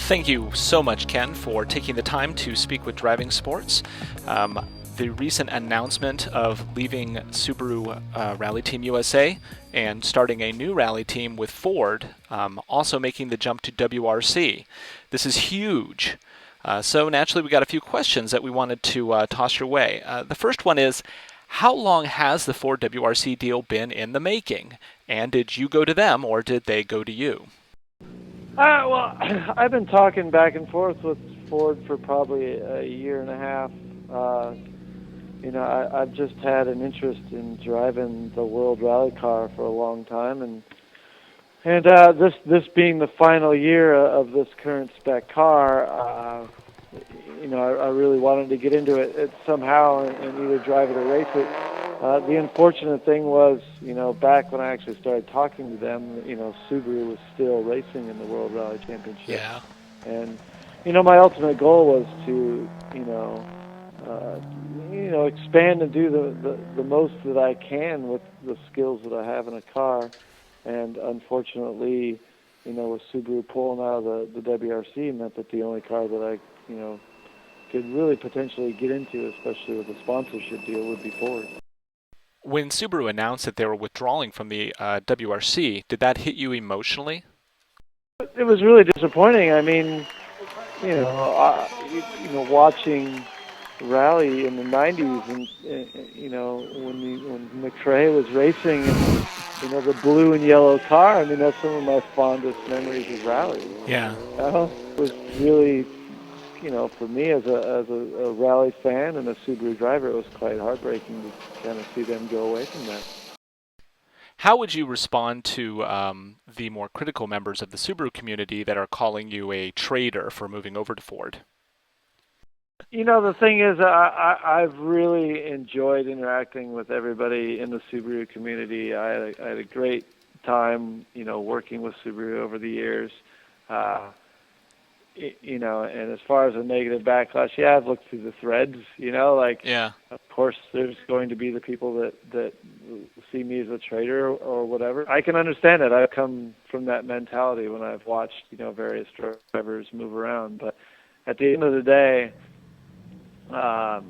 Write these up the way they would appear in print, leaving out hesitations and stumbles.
Thank you so much, Ken, for taking the time to speak with Driving Sports. The recent announcement of leaving Subaru Rally Team USA and starting a new rally team with Ford, also making the jump to WRC. This is huge. So naturally, we got a few questions that we wanted to toss your way. The first one is, how long has the Ford WRC deal been in the making? And did you go to them or did they go to you? Well, I've been talking back and forth with Ford for probably a year and a half. I've just had an interest in driving the World Rally Car for a long time, and this being the final year of this current spec car, I really wanted to get into it somehow and either drive it or race it. The unfortunate thing was, back when I actually started talking to them, Subaru was still racing in the World Rally Championship. Yeah. And, my ultimate goal was to, expand and do the most that I can with the skills that I have in a car. And unfortunately, with Subaru pulling out of the WRC meant that the only car that I, could really potentially get into, especially with a sponsorship deal, would be Ford. When Subaru announced that they were withdrawing from the WRC, did that hit you emotionally? It was really disappointing. I mean, watching rally in the '90s, and when McRae was racing, and the blue and yellow car. I mean, that's some of my fondest memories of rally. Yeah. It was really, for me as a rally fan and a Subaru driver, it was quite heartbreaking to kind of see them go away from that. How would you respond to the more critical members of the Subaru community that are calling you a traitor for moving over to Ford? The thing is, I've really enjoyed interacting with everybody in the Subaru community. I had a great time, working with Subaru over the years. And as far as a negative backlash, yeah, I've looked through the threads, Yeah. Of course, there's going to be the people that see me as a traitor or whatever. I can understand it. I've come from that mentality when I've watched, various drivers move around. But at the end of the day, there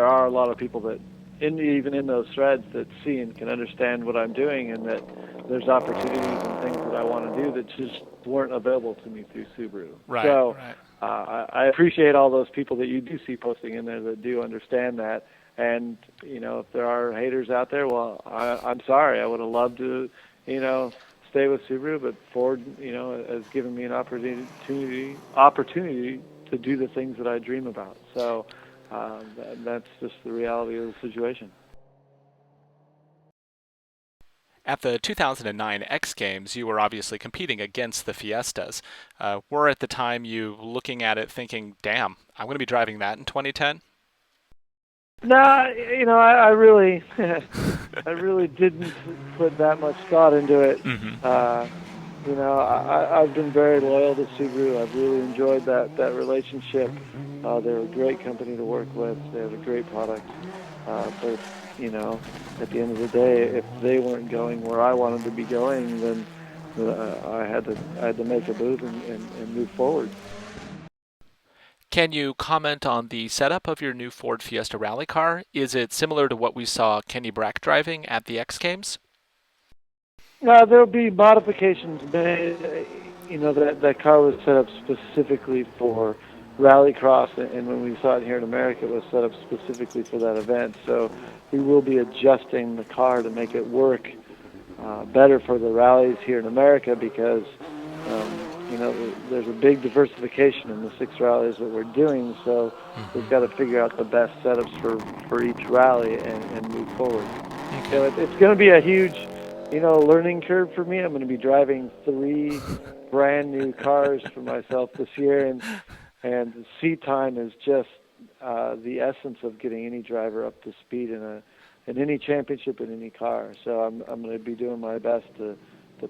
are a lot of people that, even in those threads, that see and can understand what I'm doing, and that there's opportunities and things that I want to do that just weren't available to me through Subaru. Right. So right. I appreciate all those people that you do see posting in there that do understand that. And, if there are haters out there, well, I'm sorry. I would have loved to, stay with Subaru, but Ford, has given me an opportunity to do the things that I dream about. So that's just the reality of the situation. At the 2009 X Games, you were obviously competing against the Fiestas. Were at the time you looking at it thinking, damn, I'm going to be driving that in 2010? No, I really, I really didn't put that much thought into it. Mm-hmm. I've been very loyal to Subaru. I've really enjoyed that relationship. They're a great company to work with. They have a great product. But at the end of the day, if they weren't going where I wanted to be going, then I had to make a move and move forward. Can you comment on the setup of your new Ford Fiesta Rally Car? Is it similar to what we saw Kenny Brack driving at the X Games? There'll be modifications made. That car was set up specifically for rallycross, and when we saw it here in America, it was set up specifically for that event. So we will be adjusting the car to make it work better for the rallies here in America, because there's a big diversification in the 6 rallies that we're doing. So we've got to figure out the best setups for each rally and move forward. Okay. So it's going to be a huge learning curve for me. I'm going to be driving 3 brand new cars for myself this year, and the seat time is just the essence of getting any driver up to speed in any championship in any car. So I'm going to be doing my best to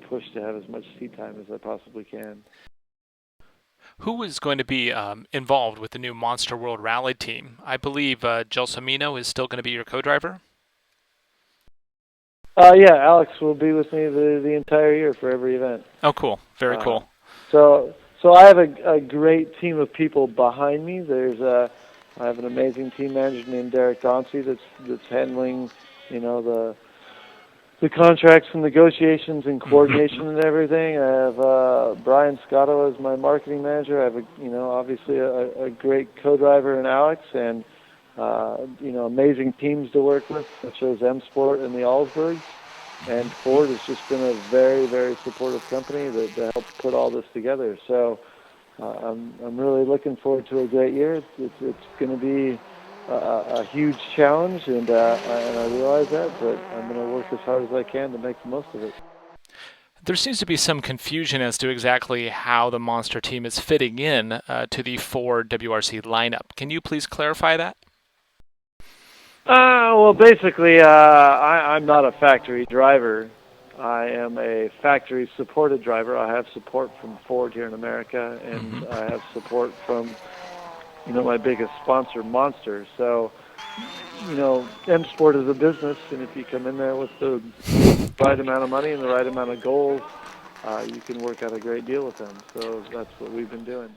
push to have as much seat time as I possibly can. Who is going to be involved with the new Monster World Rally team? I believe Gelsomino is still going to be your co-driver? Yeah, Alex will be with me the entire year for every event. Oh, cool. Very cool. So So I have a great team of people behind me. I have an amazing team manager named Derek Dauncey that's handling, the contracts and negotiations and coordination and everything. I have Brian Scotto as my marketing manager. I have obviously a great co-driver in Alex, and amazing teams to work with, such as M Sport and the Allsburgs. And Ford has just been a very, very supportive company that helped put all this together. So I'm really looking forward to a great year. It's going to be a huge challenge, and I realize that, but I'm going to work as hard as I can to make the most of it. There seems to be some confusion as to exactly how the Monster team is fitting in to the Ford WRC lineup. Can you please clarify that? Well, basically, I'm not a factory driver. I am a factory-supported driver. I have support from Ford here in America, and I have support from, my biggest sponsor, Monster. So, M Sport is a business, and if you come in there with the right amount of money and the right amount of goals, you can work out a great deal with them. So that's what we've been doing.